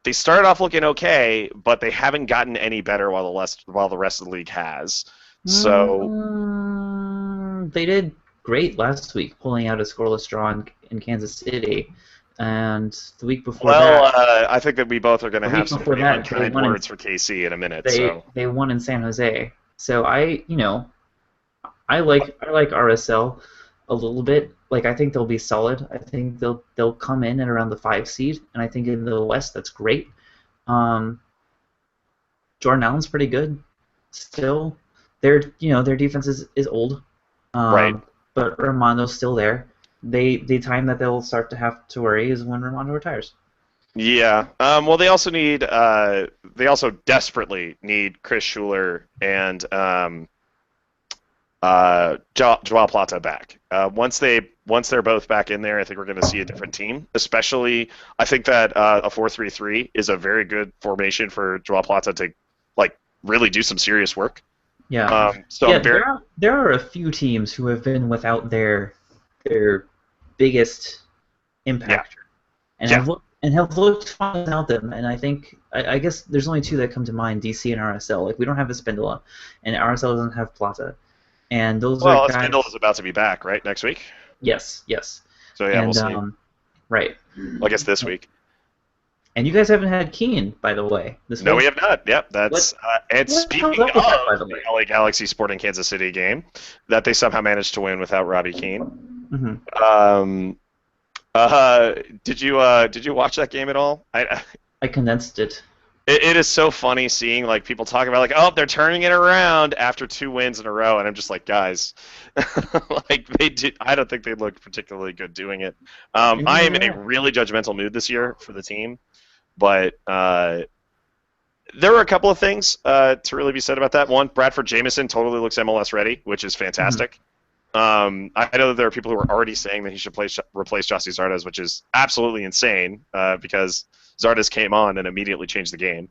they started off looking okay, but they haven't gotten any better while the rest of the league has. So, they did great last week, pulling out a scoreless draw in Kansas City, and the week before well, that, I think that we both are going to the have week some before pretty that, unkind words for KC in a minute. they So, they won in San Jose. So I like RSL a little bit. Like I think they'll be solid. I think they'll come in at around the 5 seed, and I think in the West that's great. Um, Jordan Allen's pretty good still. Their defense is old, right. but Ramondo's still there. The time that they'll start to have to worry is when Ramondo retires. Yeah. Well, they also desperately need Chris Schuler and Joao Plata back. Once they're both back in there, I think we're going to see a different team. Especially, I think that a 4-3-3 is a very good formation for Joao Plata to like really do some serious work. Yeah, So yeah. I'm very There are a few teams who have been without their biggest yeah impactor yeah. and have looked fine without them. And I guess there's only two that come to mind: DC and RSL. Like we don't have Espindola, and RSL doesn't have Plata, and those are Well, Spindle guys. is about to be back right next week. Yes, yes, So yeah, we'll and see. right. Well, I guess this week. And you guys haven't had Keen, by the way. This No, we was have not. Yep, what that's and hell's speaking up with that, by of the the way? LA Galaxy Sporting Kansas City game that they somehow managed to win without Robbie Keane. Hmm. Um, did you watch that game at all? I condensed it. It is so funny seeing like people talk about like, oh, they're turning it around after 2 wins in a row, and I'm just like, guys, like they did. I don't think they looked particularly good doing it. And you I know am in a what? really judgmental mood this year for the team, but there were a couple of things to really be said about that. One, Bradford Jameson totally looks MLS ready, which is Hmm. fantastic. I know that there are people who are already saying that he should replace Jossie Zardes, which is absolutely insane because Zardes came on and immediately changed the game.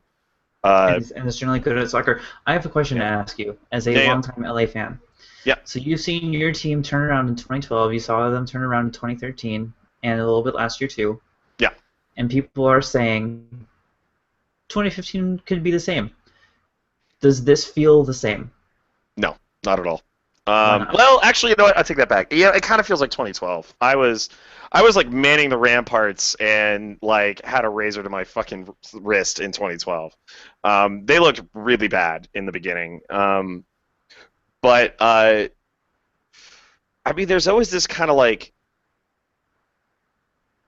Uh, And is generally good at soccer. I have a question to yeah, ask you as a yeah, yeah, longtime LA fan. yeah, So you've seen your team turn around in 2012. You saw them turn around in 2013, and a little bit last year too. yeah. And people are saying 2015 could be the same. Does this feel the same? No, not at all. Why not? Well, actually, you know what? I take that back. Yeah, it kind of feels like 2012. I was like manning the ramparts and like had a razor to my fucking wrist in 2012. They looked really bad in the beginning. But I mean, there's always this kind of like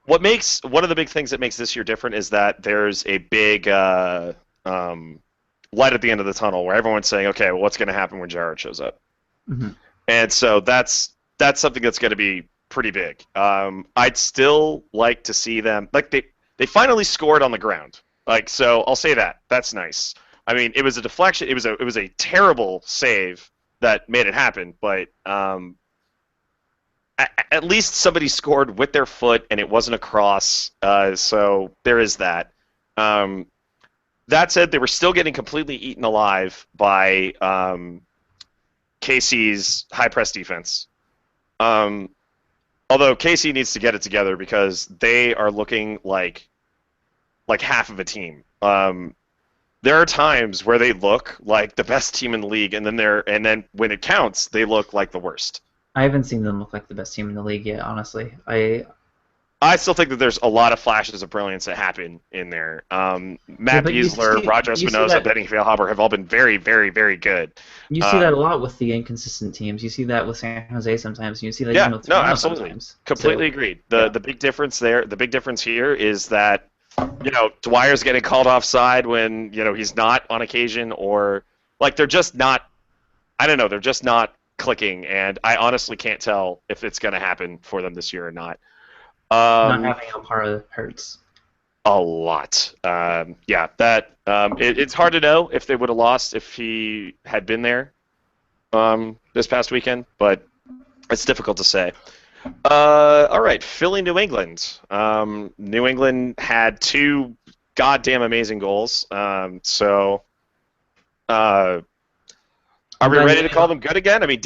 what makes one of the big things that makes this year different is that there's a big um, light at the end of the tunnel where everyone's saying, okay, well, what's going to happen when Jared shows up? Hmm. And so that's something that's going to be pretty big. I'd still like to see them like they finally scored on the ground. Like so, I'll say that that's nice. I mean, it was a deflection. It was a terrible save that made it happen, but at least somebody scored with their foot and it wasn't a cross. So there is that. Um, that said, they were still getting completely eaten alive by KC's high press defense. Um, although KC needs to get it together because they are looking like half of a team. There are times where they look like the best team in the league, and then when it counts, they look like the worst. I haven't seen them look like the best team in the league yet, honestly. I still think that there's a lot of flashes of brilliance that happen in there. Yeah, Matt but Beasler, Roger you see Espinoza, that Benny Feilhaber have all been very, very, very good. you see that a Um, lot with the inconsistent teams. You see that with San Jose sometimes, and you see that even yeah, with no, Toronto absolutely, sometimes. completely So agreed. yeah, The big difference there, the big difference here is that Dwyer's getting called offside when he's not on occasion, or like they're just not. I don't know, they're just not clicking, and I honestly can't tell if it's going to happen for them this year or not. not Um, having Opara hurts. a lot. Yeah, that it's hard to know if they would have lost if he had been there this past weekend, but it's difficult to say. All right, Philly, New England. New England had two goddamn amazing goals. Uh, are I'm we glad ready to you. call them good again? I mean,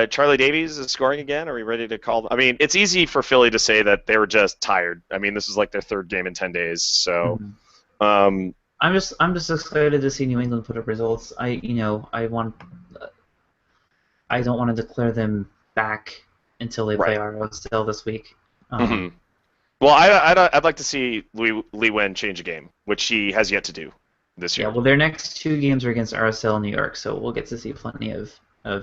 Charlie Davies is scoring again. Are we ready to call them? I mean, it's easy for Philly to say that they were just tired. I mean, this is like their third game in 10 days. So, Mhm. um, I'm just excited to see New England put up results. I don't want to declare them back until they play right. RSL this week. hmm Um, Well, I'd like to see Lee Wen change a game, which he has yet to do this yeah, year. well, their next two games are against RSL New York, so we'll get to see plenty of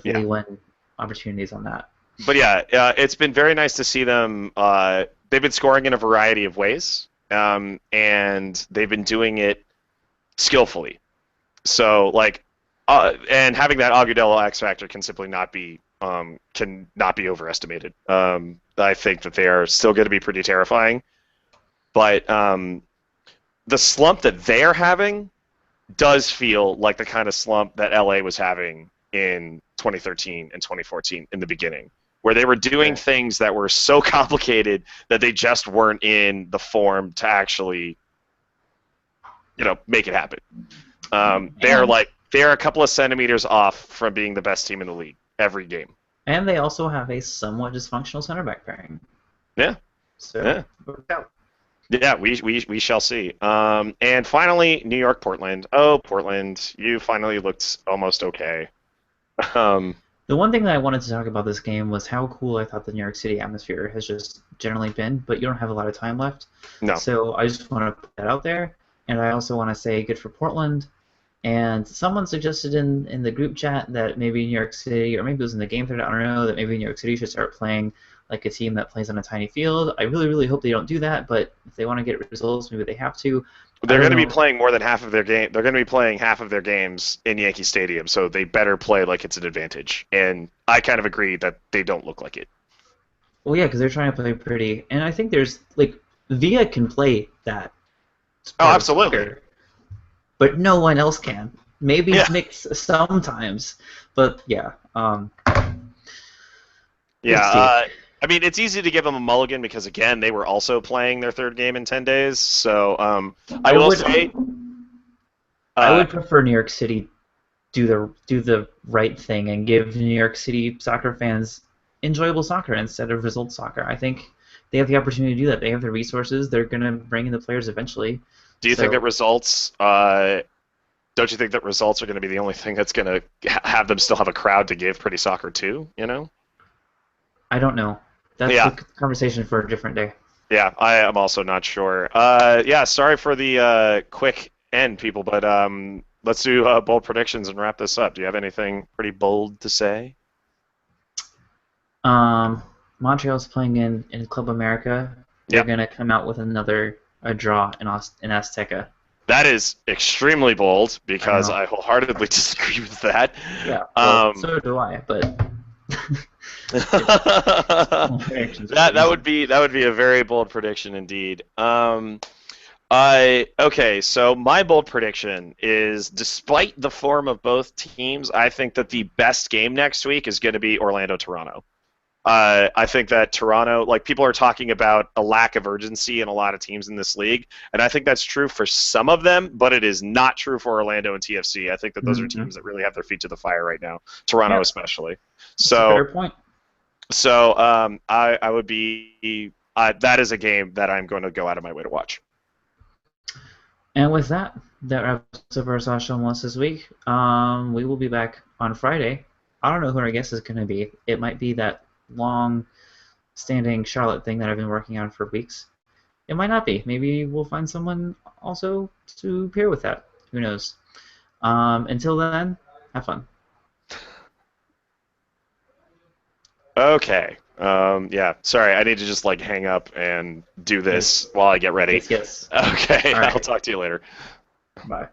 Yeah. Lee Wen opportunities on that. But yeah, it's been very nice to see them. They've been scoring in a variety of ways, and they've been doing it skillfully. So and having that Agudelo X factor can not be overestimated. I think that they are still going to be pretty terrifying, but the slump that they're having does feel like the kind of slump that LA was having in 2013 and 2014 in the beginning, where they were doing Sure. things that were so complicated that they just weren't in the form to actually, make it happen. And They're a couple of centimeters off from being the best team in the league every game. and they also have a somewhat dysfunctional center back pairing. Yeah, So yeah. worked out. Yeah, we shall see. And finally, New York, Portland. Oh, Portland, you finally looked almost okay. Um, The one thing that I wanted to talk about this game was how cool I thought the New York City atmosphere has just generally been, but you don't have a lot of time left. no, So I just want to put that out there. And I also want to say good for Portland. And someone suggested in the group chat that maybe New York City, or maybe it was in the game thread, I don't know, that maybe New York City should start playing like a team that plays on a tiny field. I really, really hope they don't do that, but if they want to get results, maybe they have to. I they're don't going to be know. playing more than half of their game. They're going to be playing half of their games in Yankee Stadium, so they better play like it's an advantage. And I kind of agree that they don't look like it. Well, yeah, because they're trying to play pretty. And I think there's, like, Villa can play that Oh, part of absolutely. soccer, but no one else can. Maybe Yeah, Nick's sometimes, but yeah, we'll yeah. see. I mean, it's easy to give them a mulligan because again, they were also playing their third game in 10 days. So I I will would say, I uh, would prefer New York City do the right thing and give New York City soccer fans enjoyable soccer instead of result soccer. I think they have the opportunity to do that. They have the resources. They're gonna bring in the players eventually. do you think that So results? Don't you think that results are going to be the only thing that's going to have them still have a crowd to give Pretty Soccer to? I don't know. That's a Yeah, conversation for a different day. yeah. I am also not sure. Yeah. Sorry for the quick end, people, but let's do bold predictions and wrap this up. Do you have anything pretty bold to say? Um, Montreal's playing in Club America. They're Yep. gonna come out with another a draw in Azteca. That is extremely bold I because know. I wholeheartedly disagree with that. Yeah. Well, Um, so do I. But predictions are so easy. that would be a very bold prediction indeed. I okay, so my bold prediction is despite the form of both teams, I think that the best game next week is going to be Orlando Toronto. I think that Toronto, like people are talking about a lack of urgency in a lot of teams in this league, and I think that's true for some of them, but it is not true for Orlando and TFC. I think that those are Mm-hmm. teams that really have their feet to the fire right now. Toronto Yeah, especially. that's a So fair point. I would be that is a game that I'm going to go out of my way to watch. And with that, that wraps up our social MLS this week. We will be back on Friday. I don't know who our guest is going to be. It might be that long-standing Charlotte thing that I've been working on for weeks. It might not be. Maybe we'll find someone also to pair with that. Who knows? Until then, have fun. Okay. Yeah. Sorry, I need to just like hang up and do this Yes, while I get ready. yes, yes. Okay, All I'll right. talk to you later. Bye.